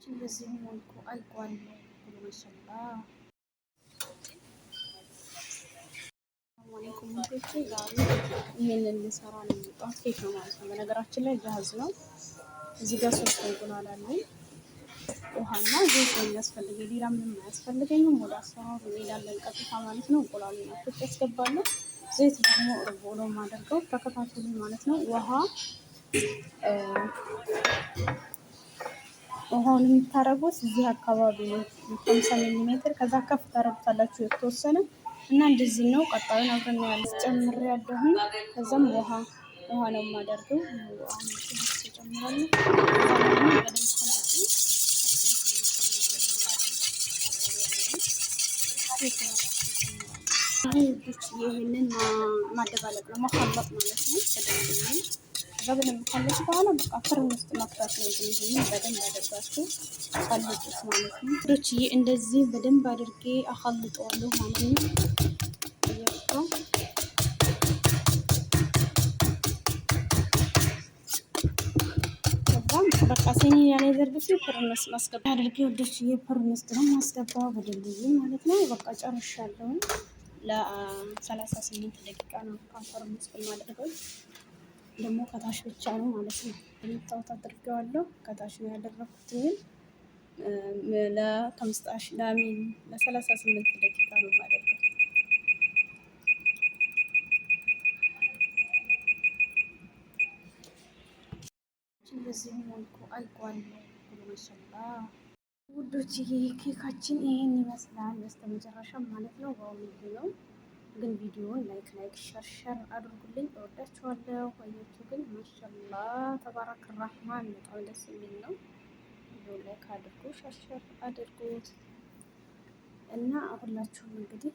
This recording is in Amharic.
በዚህ መልኩ አልቋል። ማሻአላ አለይኩም ወንዶቼ፣ ዛሬ ይሄንን ልሰራ ነው የመጣሁት። ኬክ ነው ማለት ነው። በነገራችን ላይ ጃዝ ነው። እዚህ ጋር 3 እንቁላል አለኝ፣ ውሃና ዘይት ነው የሚያስፈልገኝ። ሌላ ምንም አያስፈልገኝም። ወደ አሰራሩ እንሄዳለን ቀጥታ ማለት ነው። እንቁላሉን አፍልጬ አስገባለሁ። ዘይት ደግሞ እርቦ ነው የማደርገው። ተከታተሉ ማለት ነው። ውሃውን የምታረጉት እዚህ አካባቢ ነው 50 ሚሊ ሜትር። ከዛ ከፍ ታረጉታላችሁ የተወሰነ እና እንደዚህ ነው። ቀጣዩን አብረን ያለ ጨምር ያለሁኝ። ከዛም ውሃ ነው የማደርገው። አሁን ጨምራለሁ። ይሄንን ማደባለቅ ነው መከለጥ ማለት ነው። በደንብ ካለች በኋላ በቃ ፍርን ውስጥ መክተት ነው። ይሄንን በደንብ አድርጋችሁ ቀልጡት ማለት ነው። ዶችዬ እንደዚህ በደንብ አድርጌ አኸልጠዋለሁ ማለት ነው። ከዛም በቃ ሲኒ ያለ ዘርግፊ ፍርን ውስጥ ማስገባ አድርጌ ዶችዬ ፍርን ውስጥ ነው ማስገባው በደንብ ማለት ነው። በቃ ጨርሻለሁ። ለ38 ደቂቃ ነው ፍርን ውስጥ ማድረገው። ደግሞ ከታች ብቻ ነው ማለት ነው። የሚታወት አድርገዋለሁ። ከታች ነው ያደረኩት። ለ38 ደቂቃ ነው የማደርገው። በዚህ መልኩ አልቋል። ማሻአላ ውዶችዬ፣ ኬካችን ይሄን ይመስላል በስተመጨረሻ ማለት ነው። በአሁኑ ነው ግን ቪዲዮውን ላይክ ሸር አድርጉልኝ። እወዳችኋለሁ። ቆያችሁ ግን ማሻአላ ተባረክ ረህማን በጣም ደስ የሚል ነው። ቪዲዮውን ላይክ አድርጉ፣ ሸር አድርጉት እና ሁላችሁም እንግዲህ